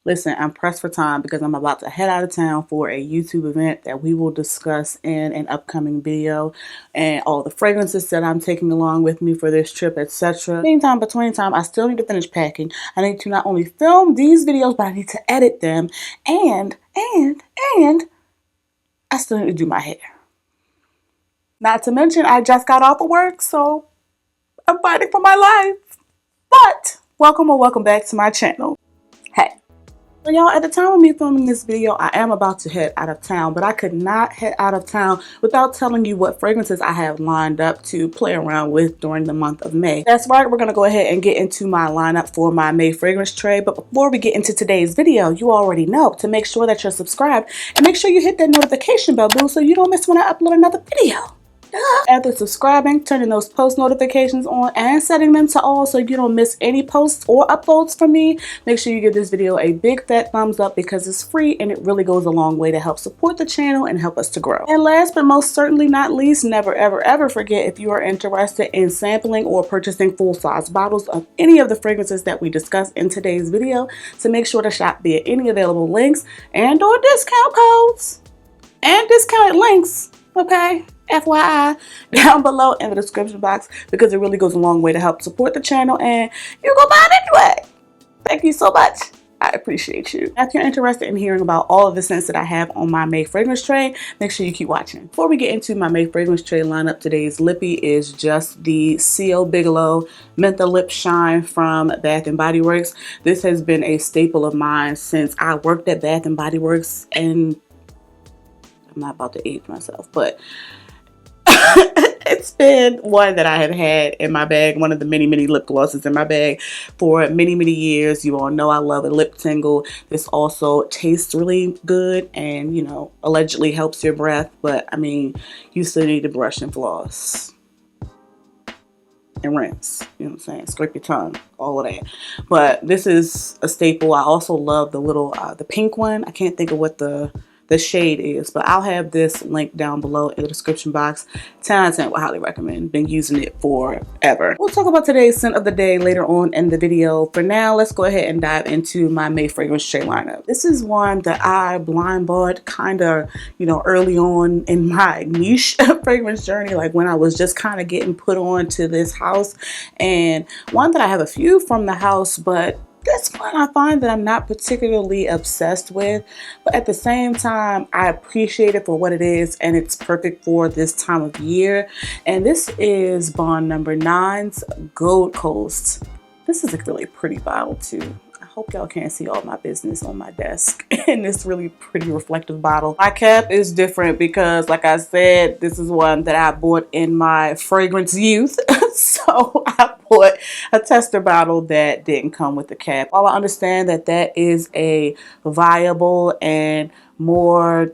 Listen, I'm pressed for time because I'm about to head out of town for a YouTube event that we will discuss in an upcoming video, and all the fragrances that I'm taking along with me for this trip, etc. Meantime, between time, I still need to finish packing. I need to not only film these videos, but I need to edit them, and I still need to do my hair. Not to mention, I just got off of work, so I'm fighting for my life. But welcome back to my channel. Hey. So y'all, at the time of me filming this video, I am about to head out of town, but I could not head out of town without telling you what fragrances I have lined up to play around with during the month of May. That's right, we're going to go ahead and get into my lineup for my May fragrance tray. But before we get into today's video, you already know to make sure that you're subscribed and make sure you hit that notification bell, boo, so you don't miss when I upload another video. After subscribing, turning those post notifications on and setting them to all so you don't miss any posts or uploads from me, make sure you give this video a big fat thumbs up because it's free and it really goes a long way to help support the channel and help us to grow. And last but most certainly not least, never ever forget, if you are interested in sampling or purchasing full-size bottles of any of the fragrances that we discussed in today's video, to make sure to shop via any available links and or discount codes and discounted links, okay? FYI, down below in the description box, because it really goes a long way to help support the channel and you go buy it anyway. Thank you so much. I appreciate you. If you're interested in hearing about all of the scents that I have on my May fragrance tray, make sure you keep watching. Before we get into my May fragrance tray lineup, today's lippy is just the C.O. Bigelow Mentha Lip Shine from Bath & Body Works. This has been a staple of mine since I worked at Bath & Body Works, and I'm not about to age myself, but it's been one that I have had in my bag, one of the many lip glosses in my bag for many years. You all know I love a lip tingle. This also tastes really good and, you know, allegedly helps your breath, but I mean, you still need to brush and floss and rinse, you know what I'm saying, scrape your tongue, all of that. But this is a staple. I also love the little the pink one. I can't think of what the shade is, but I'll have this link down below in the description box. 10 out of 10 would highly recommend. Been using it forever. We'll talk about today's scent of the day later on in the video. For now, let's go ahead and dive into my May fragrance tray lineup. This is one that I blind bought kind of, you know, early on in my niche fragrance journey, like when I was just kind of getting put on to this house, and one that I have a few from the house, but this one I find that I'm not particularly obsessed with, but at the same time I appreciate it for what it is, and it's perfect for this time of year. And this is Bond Number 9's Gold Coast. This is a really pretty bottle too. I hope y'all can't see all my business on my desk in this really pretty reflective bottle. My cap is different because, like I said, this is one that I bought in my fragrance youth. So I bought a tester bottle that didn't come with the cap. While I understand that that is a viable and more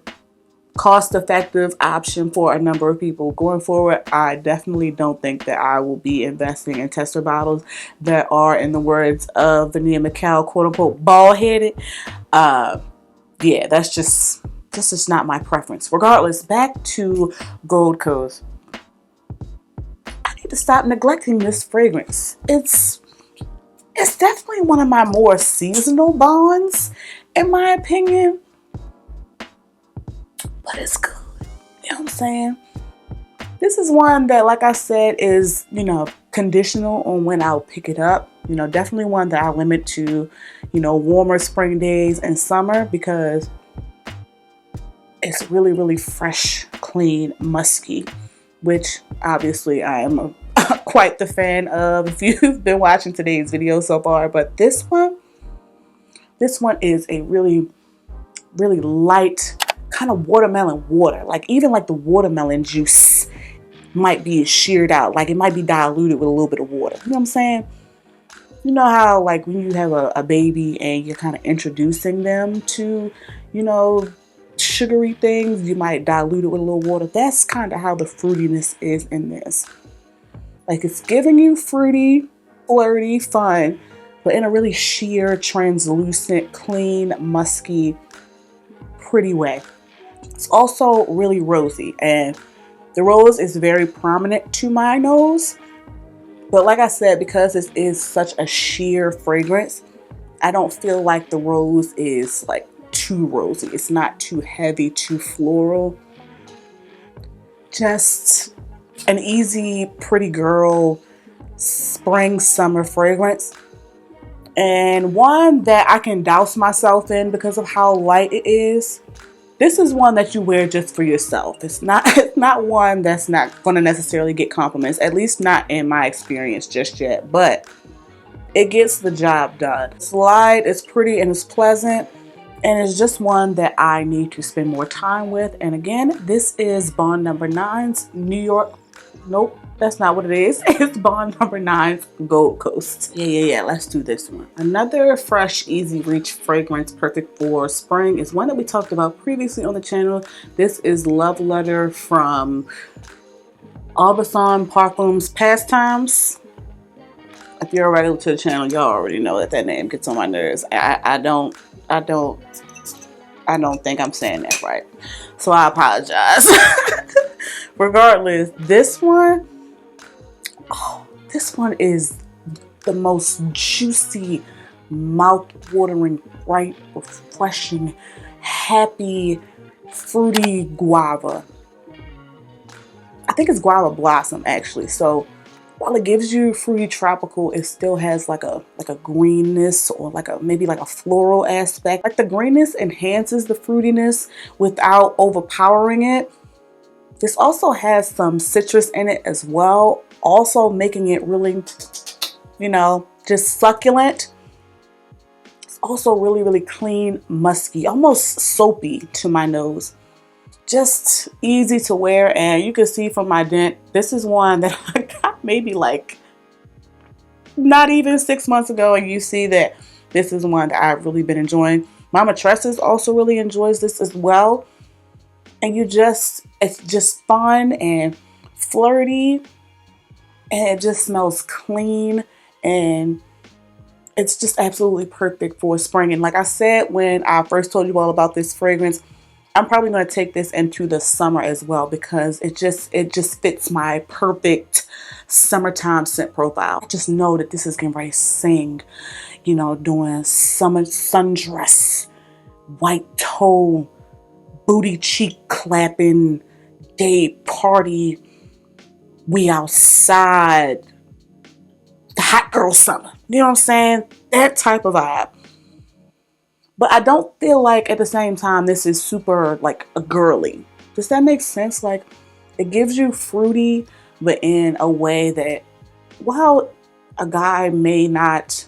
cost-effective option for a number of people going forward, I definitely don't think that I will be investing in tester bottles that are, in the words of Vanilla McCall, quote-unquote bald-headed. Yeah, that's just not my preference. Regardless, back to Gold Coast. I need to stop neglecting this fragrance. It's definitely one of my more seasonal bonds, in my opinion. But it's good. You know what I'm saying? This is one that, like I said, is, you know, conditional on when I'll pick it up. You know, definitely one that I limit to, you know, warmer spring days and summer, because it's really fresh, clean, musky, which obviously I am quite the fan of if you've been watching today's video so far. But this one is a really light kind of watermelon water. Like, even like the watermelon juice might be sheared out, like it might be diluted with a little bit of water. You know what I'm saying? You know how, like, when you have a baby and you're kind of introducing them to, you know, sugary things, you might dilute it with a little water. That's kind of how the fruitiness is in this. Like, it's giving you fruity, flirty, fun, but in a really sheer, translucent, clean, musky, pretty way. It's also really rosy, and the rose is very prominent to my nose. But like I said, because this is such a sheer fragrance, I don't feel like the rose is like too rosy. It's not too heavy, too floral. Just an easy, pretty girl spring summer fragrance, and one that I can douse myself in because of how light it is. This is one that you wear just for yourself. It's not one that's not going to necessarily get compliments, at least not in my experience just yet, but it gets the job done. It's light, it's pretty, and it's pleasant, and it's just one that I need to spend more time with. And again, this is Bond Number 9's New York. Nope, that's not what it is. It's Bond Number 9's Gold Coast. Yeah, let's do this one. Another fresh, easy reach fragrance perfect for spring is one that we talked about previously on the channel. This is Love Letter from Perfumes Pastimes. If you're regular to the channel, y'all already know that that name gets on my nerves. I don't think I'm saying that right, so I apologize. Regardless, this one is the most juicy, mouth-watering, bright, refreshing, happy, fruity guava. I think it's guava blossom actually. So while it gives you fruity tropical, it still has like a greenness or maybe like a floral aspect. Like the greenness enhances the fruitiness without overpowering it. This also has some citrus in it as well, also making it really, you know, just succulent. It's also really, really clean, musky, almost soapy to my nose. Just easy to wear, and you can see from my dent, this is one that I got maybe like not even 6 months ago, and you see that this is one that I've really been enjoying. Mama Tresses also really enjoys this as well. And it's just fun and flirty, and it just smells clean, and it's just absolutely perfect for spring. And like I said when I first told you all about this fragrance, I'm probably going to take this into the summer as well because it just fits my perfect summertime scent profile. I just know that this is getting ready to sing, you know, doing summer sundress, white toe, booty cheek clapping, day party, we outside, the hot girl summer. You know what I'm saying? That type of vibe. But I don't feel like at the same time this is super like a girly. Does that make sense? Like it gives you fruity, but in a way that while a guy may not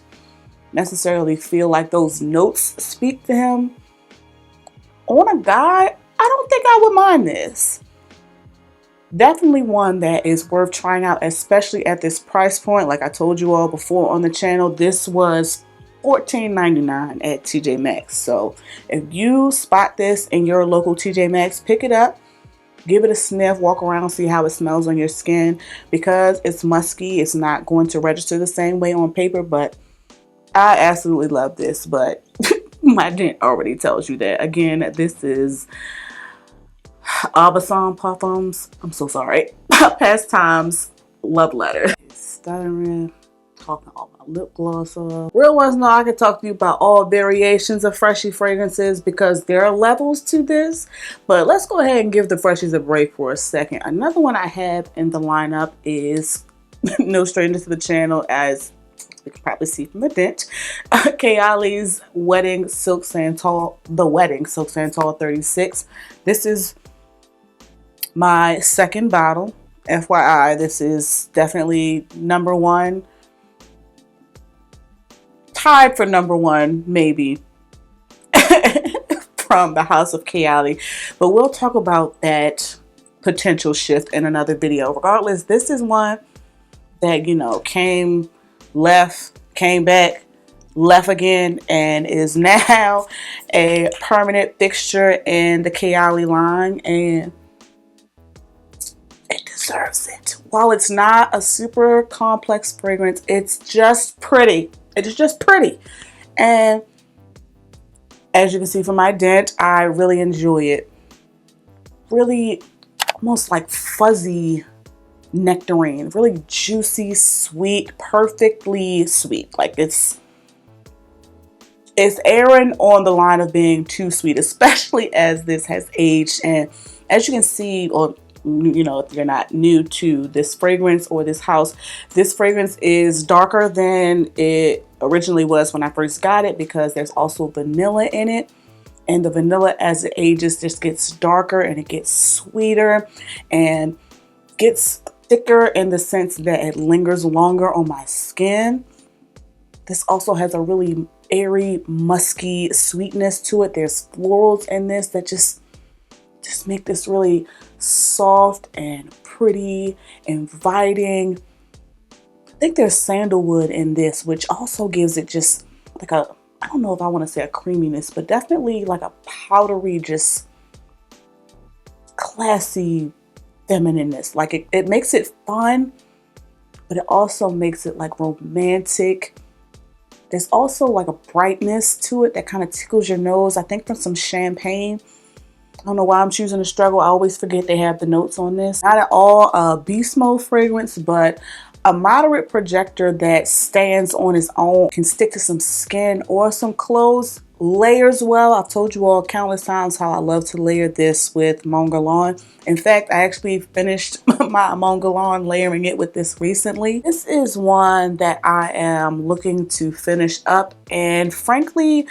necessarily feel like those notes speak to him, on a guy, I don't think I would mind this. Definitely one that is worth trying out, especially at this price point. Like I told you all before on the channel, this was $14.99 at TJ Maxx. So if you spot this in your local TJ Maxx, pick it up, give it a sniff, walk around, see how it smells on your skin. Because it's musky, it's not going to register the same way on paper, but I absolutely love this. But my dent already tells you that. Again, this is Perfumes. I'm so sorry. Pastimes Love Letter. Stuttering, talking all my lip gloss off. Real ones know I can talk to you about all variations of Freshie fragrances because there are levels to this. But let's go ahead and give the Freshies a break for a second. Another one I have in the lineup is no stranger to the channel, as you can probably see from the dent, Kayali's Wedding Silk Santal, the Wedding Silk Santal 36. This is my second bottle. FYI, this is definitely number one. Tied for number one, maybe, from the House of Kayali. But we'll talk about that potential shift in another video. Regardless, this is one that, you know, came, left, came back, left again, and is now a permanent fixture in the Kayali line, and it deserves it. While it's not a super complex fragrance, it's just pretty. It is just pretty. And as you can see from my dent, I really enjoy it. Really almost like fuzzy nectarine, really juicy, sweet, perfectly sweet. Like it's It's erring on the line of being too sweet, especially as this has aged. And as you can see, or you know, if you're not new to this fragrance or this house, this fragrance is darker than it originally was when I first got it, because there's also vanilla in it. And the vanilla, as it ages, just gets darker and it gets sweeter and gets thicker in the sense that it lingers longer on my skin. This also has a really airy, musky sweetness to it. There's florals in this that just make this really soft and pretty, inviting. I think there's sandalwood in this, which also gives it just like a, I don't know if I want to say a creaminess, but definitely like a powdery, just classy feminineness. Like it makes it fun, but it also makes it like romantic. There's also like a brightness to it that kind of tickles your nose. I think from some champagne. I don't know why I'm choosing to struggle. I always forget they have the notes on this. Not at all a beast mode fragrance, but a moderate projector that stands on its own, can stick to some skin or some clothes. Layers well. I've told you all countless times how I love to layer this with Mon Galant. In fact, I actually finished my Mon Galant layering it with this recently. This is one that I am looking to finish up, and frankly,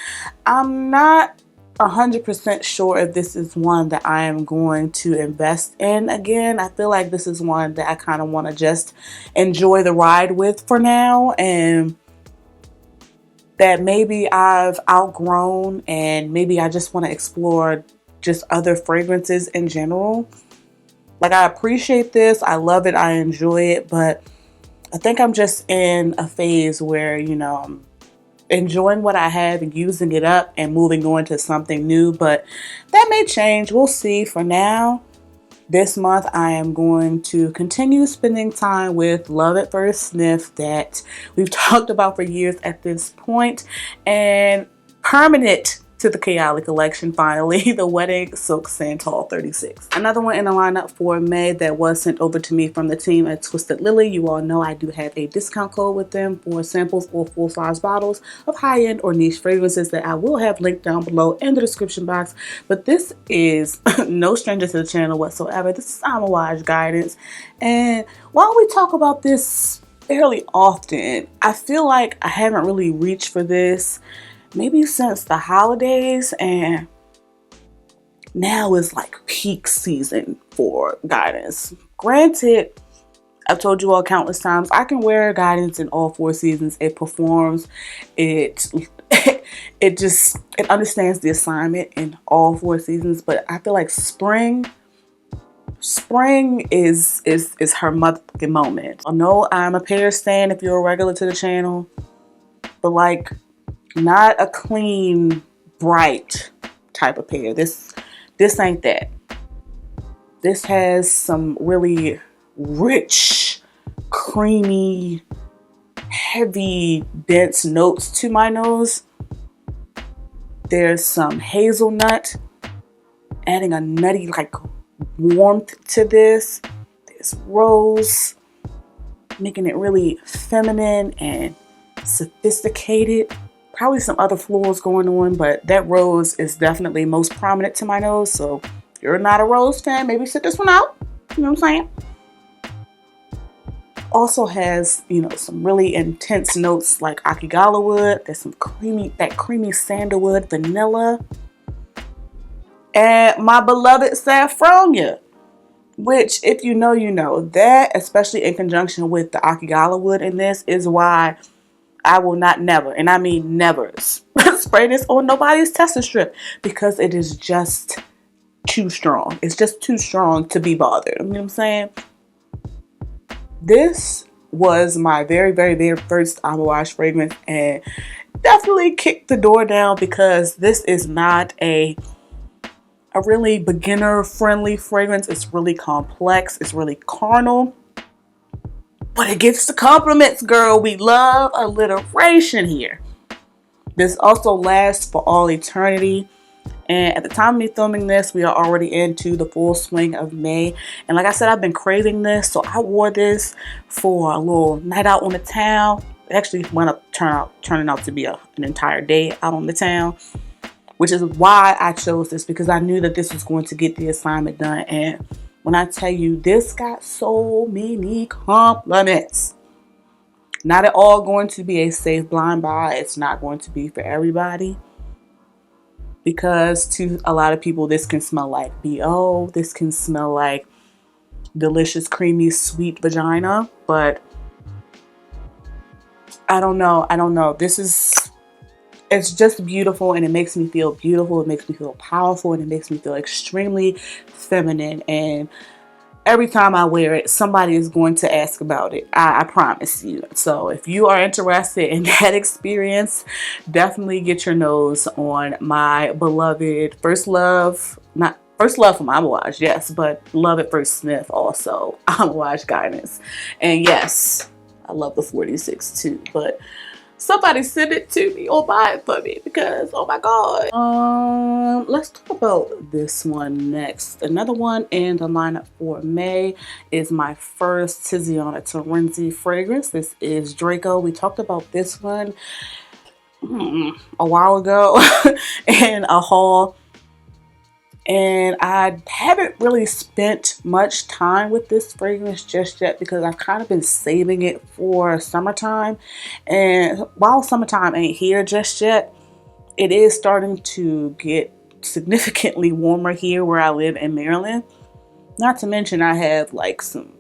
I'm not 100% sure if this is one that I am going to invest in again. I feel like this is one that I kind of want to just enjoy the ride with for now, and that maybe I've outgrown, and maybe I just want to explore just other fragrances in general. Like, I appreciate this, I love it, I enjoy it, but I think I'm just in a phase where, you know, I'm enjoying what I have and using it up and moving on to something new, but that may change. We'll see. For now, this month I am going to continue spending time with Love at First Sniff that we've talked about for years at this point, and permanent to the Kayali collection finally, the Wedding Silk Santal 36. Another one in the lineup for May that was sent over to me from the team at Twisted Lily. You all know I do have a discount code with them for samples or full-size bottles of high-end or niche fragrances that I will have linked down below in the description box. But this is no stranger to the channel whatsoever. This is Amouage guidance, and while we talk about this fairly often, I feel like I haven't really reached for this maybe since the holidays, and now is like peak season for guidance. Granted, I've told you all countless times, I can wear guidance in all 4 seasons. It performs, it understands the assignment in all 4 seasons, but I feel like spring is her motherfucking moment. I know I'm a pear stan if you're a regular to the channel, but like, not a clean, bright type of pear. This ain't that. This has some really rich, creamy, heavy, dense notes to my nose. There's some hazelnut, adding a nutty like warmth to this. There's rose, making it really feminine and sophisticated. Probably some other florals going on, but that rose is definitely most prominent to my nose. So if you're not a rose fan, maybe sit this one out. You know what I'm saying? Also has, you know, some really intense notes like akigala wood. There's some creamy sandalwood, vanilla, and my beloved saffronia, which, if you know, you know. That, especially in conjunction with the akigala wood in this, is why I will not never, and I mean never, spray this on nobody's tester strip, because it is just too strong. It's just too strong to be bothered. You know what I'm saying? This was my very, very, very first Amouage fragrance, and definitely kicked the door down, because this is not a really beginner friendly fragrance. It's really complex. It's really carnal. But it gets the compliments, girl. We love alliteration here. This also lasts for all eternity. And at the time of me filming this, we are already into the full swing of May. And like I said, I've been craving this. So I wore this for a little night out on the town. It actually wound up turning out to be an entire day out on the town, which is why I chose this, because I knew that this was going to get the assignment done. And when I tell you, this got so many compliments. Not at all going to be a safe blind buy. It's not going to be for everybody, because to a lot of people, this can smell like BO. This can smell like delicious, creamy, sweet vagina. But I don't know. It's just beautiful, and it makes me feel beautiful. It makes me feel powerful, and it makes me feel extremely feminine. And every time I wear it, somebody is going to ask about it. I promise you. So if you are interested in that experience, definitely get your nose on my beloved First Love. Not First Love from Amouage, yes, but Love at First Sniff also. Amouage Guidance. And yes, I love the 46 too, but somebody send it to me or buy it for me, because oh my god. Let's talk about this one next. Another one in the lineup for May is my first Tiziana Terenzi fragrance. This is Draco. We talked about this one a while ago in a haul, and I haven't really spent much time with this fragrance just yet, because I've kind of been saving it for summertime. And while summertime ain't here just yet, it is starting to get significantly warmer here where I live in Maryland. Not to mention I have like some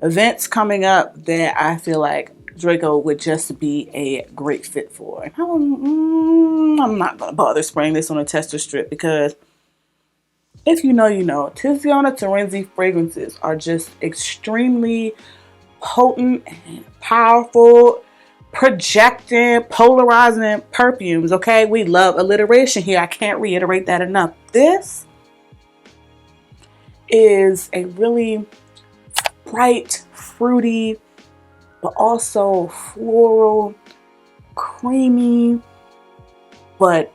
events coming up that I feel like Draco would just be a great fit for. And I'm not going to bother spraying this on a tester strip, because if you know, you know. Tiziana Terenzi fragrances are just extremely potent and powerful, projecting, polarizing perfumes, okay? We love alliteration here. I can't reiterate that enough. This is a really bright, fruity, but also floral, creamy, but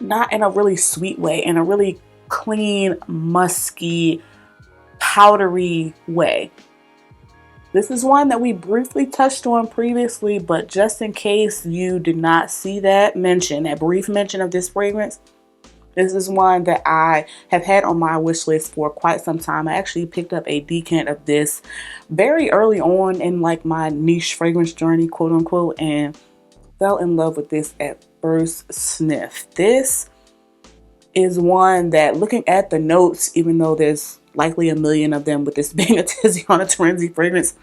not in a really sweet way, in a really clean, musky, powdery way. This is one that we briefly touched on previously, but just in case you did not see that brief mention of this fragrance, this is one that I have had on my wish list for quite some time. I actually picked up a decant of this very early on in like my niche fragrance journey, quote unquote, and fell in love with this at first sniff. This is one that, looking at the notes, even though there's likely a million of them with this being a Tiziana Terenzi fragrance,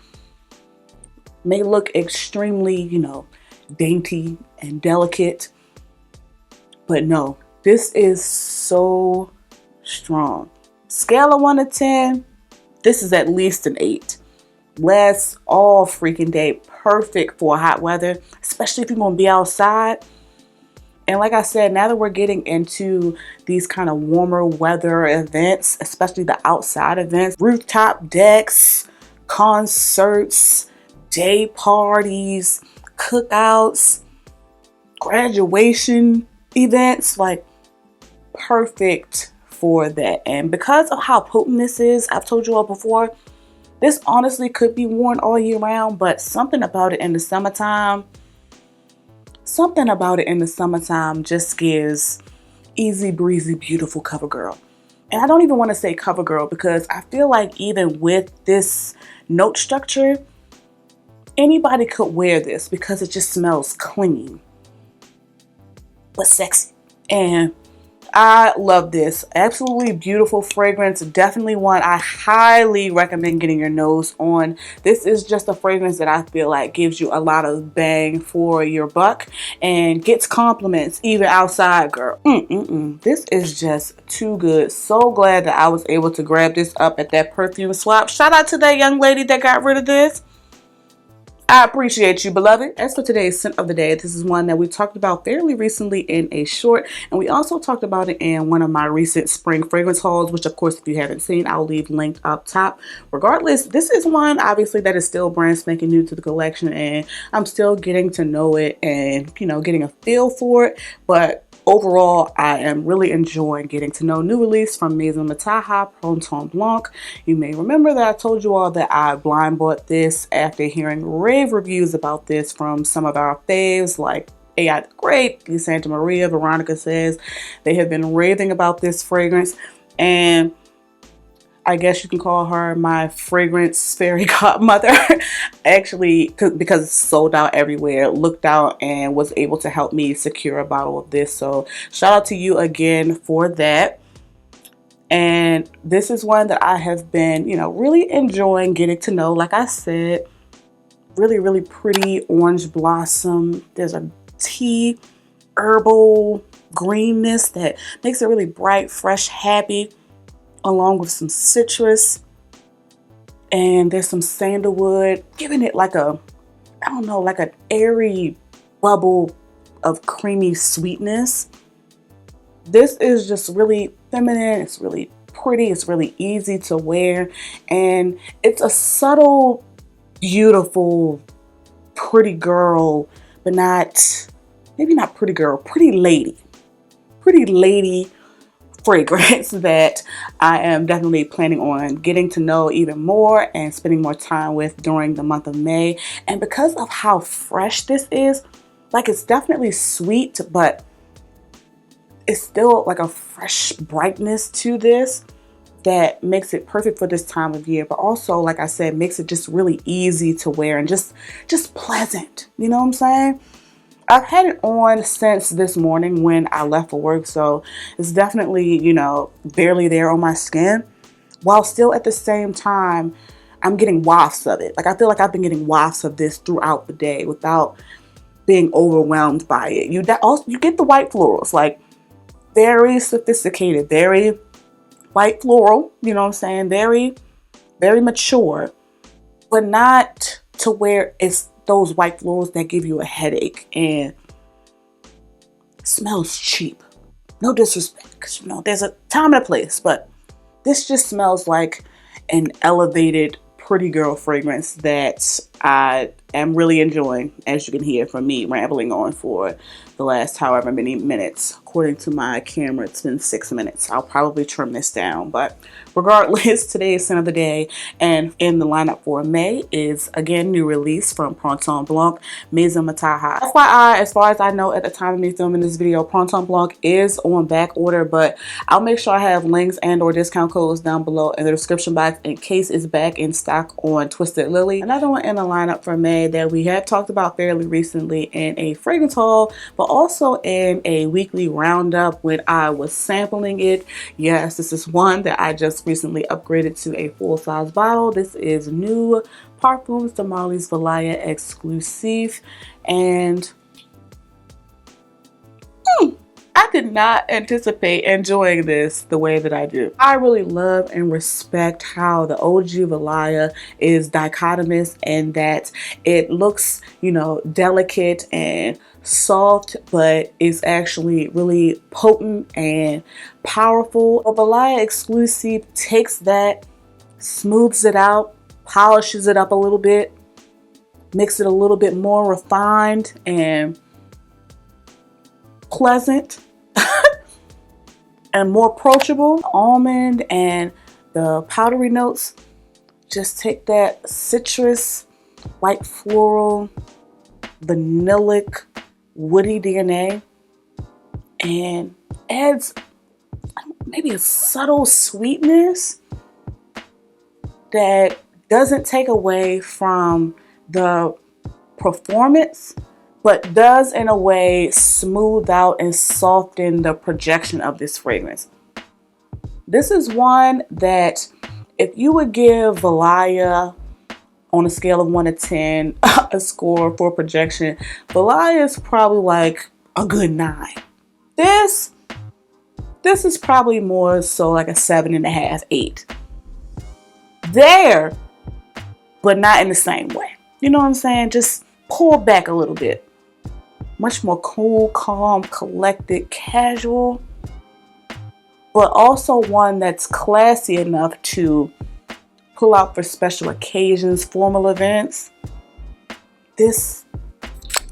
may look extremely, you know, dainty and delicate. But no, this is so strong. Scale of 1 to 10, this is at least an 8. Lasts all freaking day. Perfect for hot weather, especially if you're going to be outside. And like I said, now that we're getting into these kind of warmer weather events, especially the outside events, rooftop decks, concerts, day parties, cookouts, graduation events, like perfect for that. And because of how potent this is, I've told you all before, this honestly could be worn all year round, but something about it in the summertime just gives easy breezy, beautiful cover girl. And I don't even want to say cover girl, because I feel like even with this note structure, anybody could wear this because it just smells clean but sexy. And I love this. Absolutely beautiful fragrance. Definitely one I highly recommend getting your nose on. This is just a fragrance that I feel like gives you a lot of bang for your buck and gets compliments even outside, girl. This is just too good. So glad that I was able to grab this up at that perfume swap. Shout out to that young lady that got rid of this. I appreciate you, beloved. As for today's scent of the day, this is one that we talked about fairly recently in a short, and we also talked about it in one of my recent spring fragrance hauls, which of course, if you haven't seen, I'll leave linked up top. Regardless, this is one obviously that is still brand spanking new to the collection, and I'm still getting to know it and, you know, getting a feel for it. But Overall, I am really enjoying getting to know new release from Maison Mataha Printemps Blanc. You may remember that I told you all that I blind bought this after hearing rave reviews about this from some of our faves like AI the Great, Santa Maria, Veronica says. They have been raving about this fragrance, and I guess you can call her my fragrance fairy godmother. Actually, because it's sold out everywhere, looked out and was able to help me secure a bottle of this. So shout out to you again for that. And this is one that I have been, really enjoying getting to know. Like I said, really, really pretty orange blossom. There's a tea, herbal greenness that makes it really bright, fresh, happy, along with some citrus, and there's some sandalwood, giving it like a, I don't know, like an airy bubble of creamy sweetness. This is just really feminine, it's really pretty, it's really easy to wear, and it's a subtle, beautiful, pretty girl, but not, maybe not pretty girl, pretty lady fragrance that I am definitely planning on getting to know even more and spending more time with during the month of May. And because of how fresh this is, like, it's definitely sweet, but it's still like a fresh brightness to this that makes it perfect for this time of year, but also, like I said, makes it just really easy to wear and just pleasant. You know what I'm saying? I've had it on since this morning when I left for work, so it's definitely, barely there on my skin, while still at the same time, I'm getting wafts of it. Like, I feel like I've been getting wafts of this throughout the day without being overwhelmed by it. You get the white florals, like, very sophisticated, very white floral, you know what I'm saying? Very, very mature, but not to where it's those white florals that give you a headache and smells cheap. No disrespect, because there's a time and a place, but this just smells like an elevated pretty girl fragrance that I am really enjoying, as you can hear from me rambling on for the last however many minutes. According to my camera, it's been 6 minutes. I'll probably trim this down, but regardless, today's scent of the day, and in the lineup for May is, again, new release from Printemps Blanc, Maison Mataha. FYI, as far as I know at the time of me filming this video, Printemps Blanc is on back order, but I'll make sure I have links and or discount codes down below in the description box in case it's back in stock on Twisted Lily. Another one in the lineup for May that we have talked about fairly recently in a fragrance haul, but also in a weekly roundup when I was sampling it. Yes, this is one that I just recently upgraded to a full-size bottle. This is new Perfumes de Marly's Valaya Exclusive, and I did not anticipate enjoying this the way that I do. I really love and respect how the OG Valaya is dichotomous and that it looks, delicate and soft, but is actually really potent and powerful. The Valaya Exclusive takes that, smooths it out, polishes it up a little bit, makes it a little bit more refined and pleasant and more approachable. Almond and the powdery notes just take that citrus, white floral, vanillic, woody DNA and adds maybe a subtle sweetness that doesn't take away from the performance, but does in a way smooth out and soften the projection of this fragrance. This is one that if you would give Valaya on a scale of 1 to 10 a score for projection, Valaya is probably like a good 9. This is probably more so like a 7.5, 8. There, but not in the same way. You know what I'm saying? Just pull back a little bit. Much more cool, calm, collected, casual, but also one that's classy enough to pull out for special occasions, formal events. This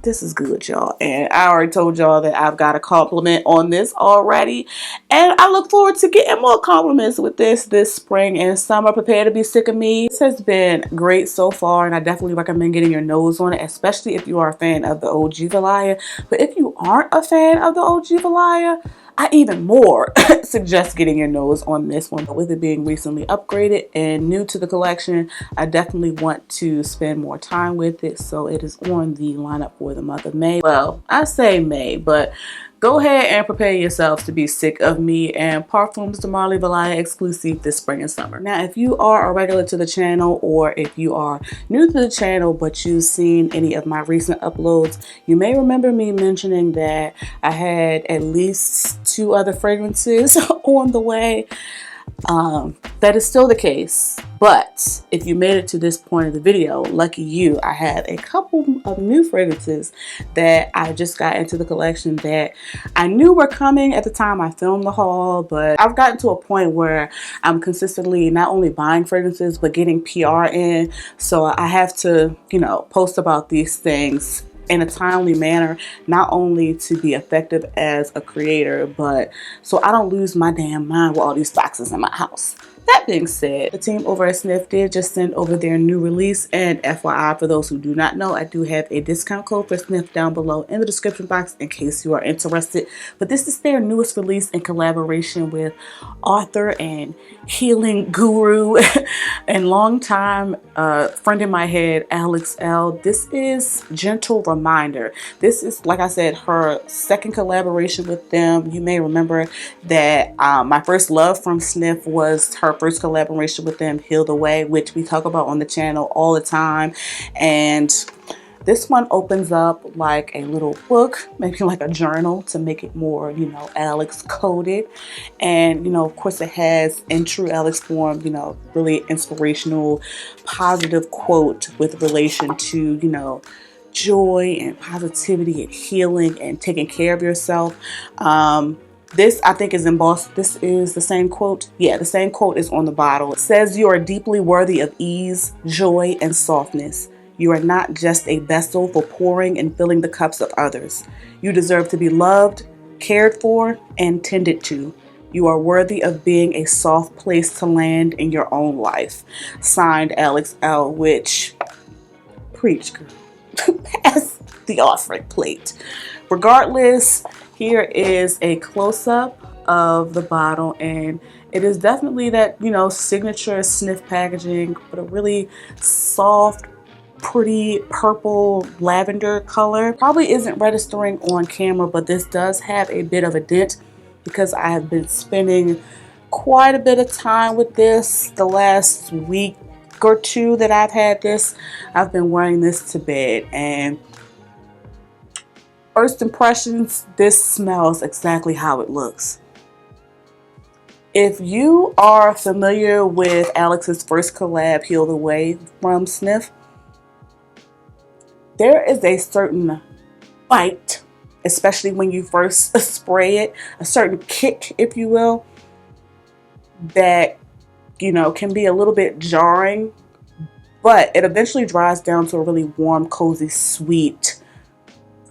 this is good, y'all. And I already told y'all that I've got a compliment on this already. And I look forward to getting more compliments with this spring and summer. Prepare to be sick of me. This has been great so far, and I definitely recommend getting your nose on it, especially if you are a fan of the OG Valaya. But if you aren't a fan of the OG Valaya, I even more suggest getting your nose on this one. But with it being recently upgraded and new to the collection, I definitely want to spend more time with it. So it is on the lineup for the month of May. Well, I say May, but go ahead and prepare yourselves to be sick of me and Perfumes de Marly Valaya exclusive this spring and summer. Now, if you are a regular to the channel, or if you are new to the channel but you've seen any of my recent uploads, you may remember me mentioning that I had at least 2 other fragrances on the way. That is still the case, but if you made it to this point of the video, lucky you, I have a couple of new fragrances that I just got into the collection that I knew were coming at the time I filmed the haul, but I've gotten to a point where I'm consistently not only buying fragrances but getting PR in, so I have to, you know, post about these things in a timely manner, not only to be effective as a creator, but so I don't lose my damn mind with all these boxes in my house. That being said, the team over at Sniff did just send over their new release, and FYI, for those who do not know, I do have a discount code for Sniff down below in the description box in case you are interested. But this is their newest release in collaboration with author and healing guru and longtime friend in my head, Alex L. This is Gentle Reminder. This is, like I said, her second collaboration with them. You may remember that my first love from Sniff was her first collaboration with them, Heal the Way, which we talk about on the channel all the time. And this one opens up like a little book, maybe like a journal, to make it more, you know, Alex coded. And, you know, of course it has, in true Alex form, you know, really inspirational, positive quote with relation to, you know, joy and positivity and healing and taking care of yourself. This, I think, is embossed. This is the same quote. Yeah, the same quote is on the bottle. It says, "You are deeply worthy of ease, joy, and softness. You are not just a vessel for pouring and filling the cups of others. You deserve to be loved, cared for, and tended to. You are worthy of being a soft place to land in your own life." Signed, Alex L. Which, preach, girl. Pass the offering plate. Regardless, here is a close-up of the bottle, and it is definitely that, you know, signature Sniff packaging, but a really soft, pretty purple lavender color. Probably isn't registering on camera, but this does have a bit of a dent because I have been spending quite a bit of time with this the last week or two that I've had this. I've been wearing this to bed, and first impressions, this smells exactly how it looks. If you are familiar with Alex's first collab, Heal the Way, from Sniff, there is a certain bite, especially when you first spray it, a certain kick, if you will, that, you know, can be a little bit jarring, but it eventually dries down to a really warm, cozy, sweet,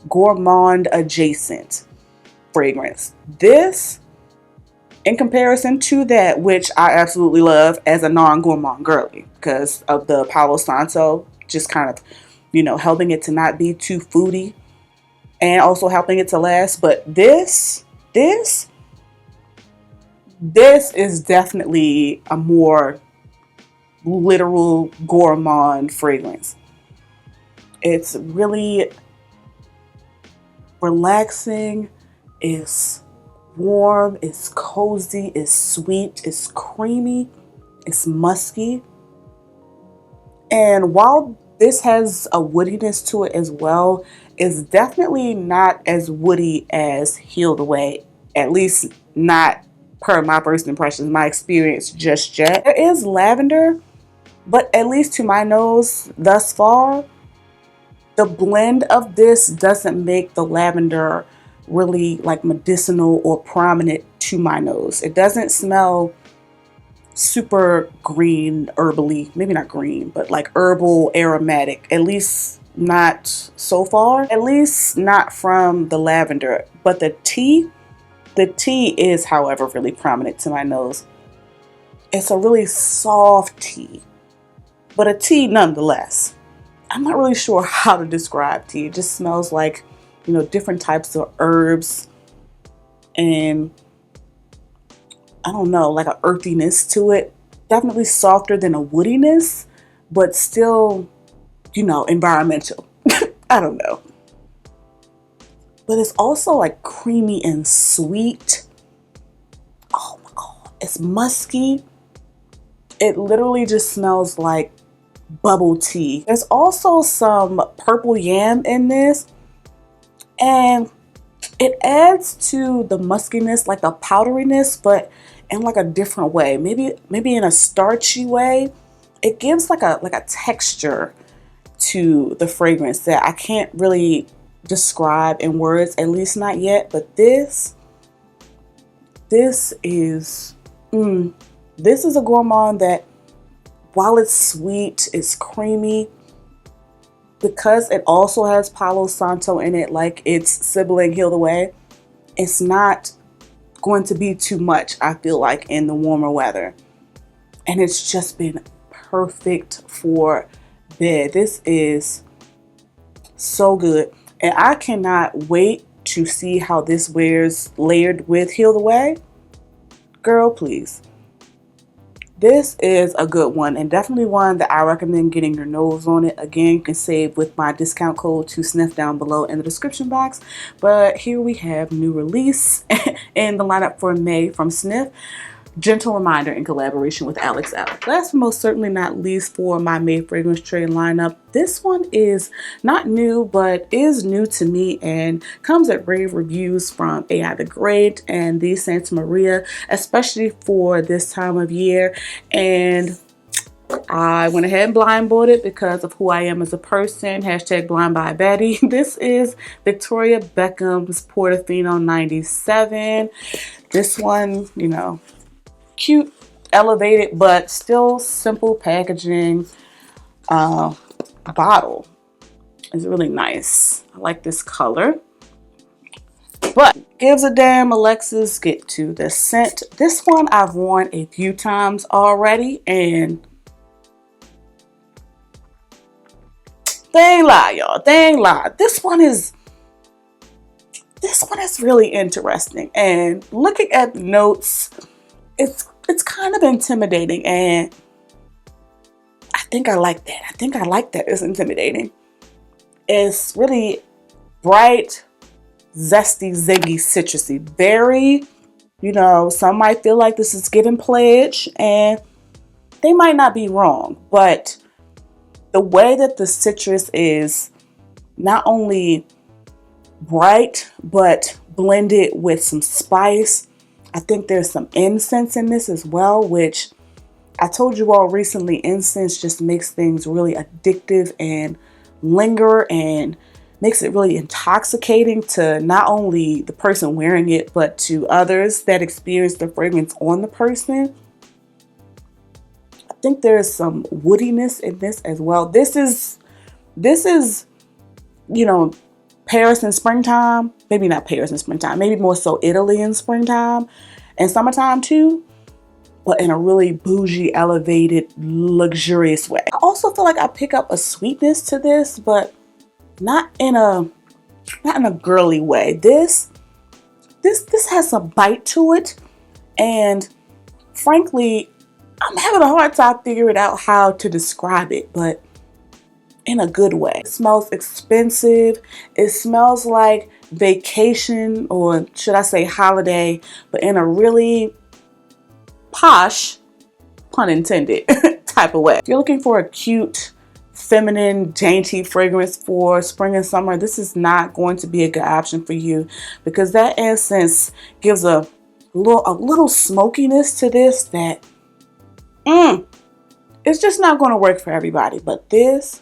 gourmand adjacent fragrance. This, in comparison to that, which I absolutely love as a non-gourmand girly because of the Palo Santo, just kind of, you know, helping it to not be too foody and also helping it to last. But this is definitely a more literal gourmand fragrance. It's really relaxing, it's warm, it's cozy, it's sweet, it's creamy, it's musky. And while this has a woodiness to it as well, it's definitely not as woody as Heal the Way, at least not per my first impressions, my experience just yet. There is lavender, but at least to my nose thus far, the blend of this doesn't make the lavender really like medicinal or prominent to my nose. It doesn't smell super green, herbally, maybe not green, but like herbal, aromatic, at least not so far, at least not from the lavender. But the tea is, however, really prominent to my nose. It's a really soft tea, but a tea nonetheless. I'm not really sure how to describe tea. It just smells like, you know, different types of herbs and I don't know, like an earthiness to it. Definitely softer than a woodiness, but still, you know, environmental. I don't know. But it's also like creamy and sweet. Oh my God. It's musky. It literally just smells like bubble tea. There's also some purple yam in this, and it adds to the muskiness, like a powderiness, but in like a different way. Maybe in a starchy way. It gives like a texture to the fragrance that I can't really describe in words, at least not yet. But this is this is a gourmand that, while it's sweet, it's creamy, because it also has Palo Santo in it, like its sibling Heal the Way. It's not going to be too much, I feel like, in the warmer weather. And it's just been perfect for bed. This is so good. And I cannot wait to see how this wears layered with Heal the Way. Girl, please. This is a good one, and definitely one that I recommend getting your nose on it. Again, you can save with my discount code to sniff down below in the description box. But here we have new release in the lineup for May from Sniff. Gentle Reminder in collaboration with Alex L. Last but most certainly not least for my May fragrance trade lineup, this one is not new, but is new to me and comes at rave reviews from AI the Great and the Santa Maria, especially for this time of year. And I went ahead and blindboarded because of who I am as a person. Hashtag blind by Betty. This is Victoria Beckham's Portofino 97. This one, you know, cute, elevated, but still simple packaging. Bottle is really nice. I like this color. But gives a damn, Alexis, get to the scent. This one I've worn a few times already, and they ain't lie, y'all. They ain't lie. This one is really interesting. And looking at the notes, it's kind of intimidating, and I think I like that. I think I like that it's intimidating. It's really bright, zesty, ziggy, citrusy. Very, you know, some might feel like this is giving pledge, and they might not be wrong, but the way that the citrus is not only bright, but blended with some spice. I think there's some incense in this as well, which I told you all recently, incense just makes things really addictive and linger and makes it really intoxicating to not only the person wearing it, but to others that experience the fragrance on the person. I think there's some woodiness in this as well. This is, you know, Paris in springtime. Maybe not Paris in springtime. Maybe more so Italy in springtime and summertime too. But in a really bougie, elevated, luxurious way. I also feel like I pick up a sweetness to this, but not in a girly way. This has some bite to it, and frankly, I'm having a hard time figuring out how to describe it, but in a good way. It smells expensive. It smells like vacation, or should I say holiday, but in a really posh, pun intended, type of way. If you're looking for a cute, feminine, dainty fragrance for spring and summer, this is not going to be a good option for you, because that incense gives a little smokiness to this that it's just not going to work for everybody. But this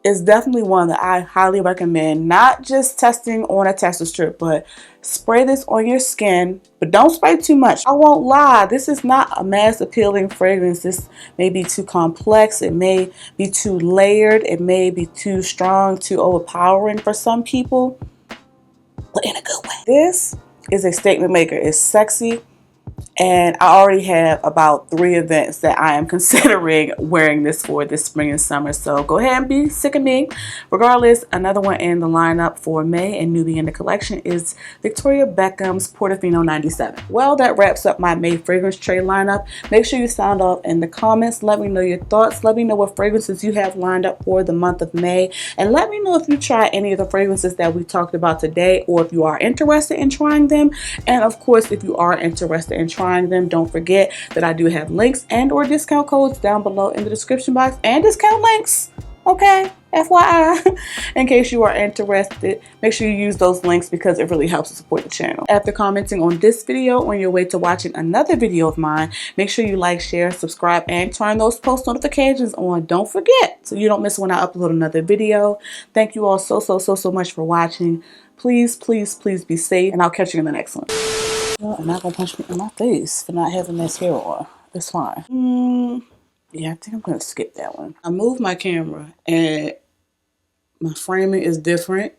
is definitely one that I highly recommend, not just testing on a tester strip, but spray this on your skin, but don't spray too much. I won't lie, this is not a mass appealing fragrance. This may be too complex, it may be too layered, it may be too strong, too overpowering for some people, but in a good way. This is a statement maker. It's sexy. And I already have about 3 events that I am considering wearing this for this spring and summer. So go ahead and be sick of me. Regardless, another one in the lineup for May and newbie in the collection is Victoria Beckham's Portofino 97. Well, that wraps up my May fragrance trade lineup. Make sure you sound off in the comments. Let me know your thoughts. Let me know what fragrances you have lined up for the month of May. And let me know if you try any of the fragrances that we talked about today, or if you are interested in trying them. And of course, if you are interested in trying them, don't forget that I do have links and or discount codes down below in the description box, and discount links, okay, FYI, in case you are interested. Make sure you use those links because it really helps to support the channel. After commenting on this video, on your way to watching another video of mine, make sure you like, share, subscribe, and turn those post notifications on. Don't forget, so you don't miss when I upload another video. Thank you all so much for watching. Please be safe, and I'll catch you in the next one. I'm not gonna punch me in my face for not having mascara on. It's fine. Yeah, I think I'm gonna skip that one. I moved my camera and my framing is different,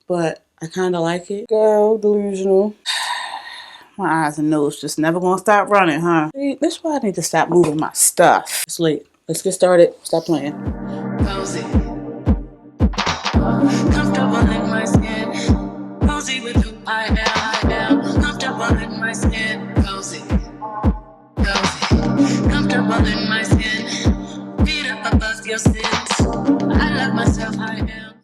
but I kind of like it. Girl, delusional. My eyes and nose just never gonna stop running, huh? See, this is why I need to stop moving my stuff. It's late. Let's get started. Stop playing. Cozy. Comfortable in my skin. Cozy with who I am. Comfortable in my skin, cozy, cozy. Comfortable in my skin, feet up above your skin.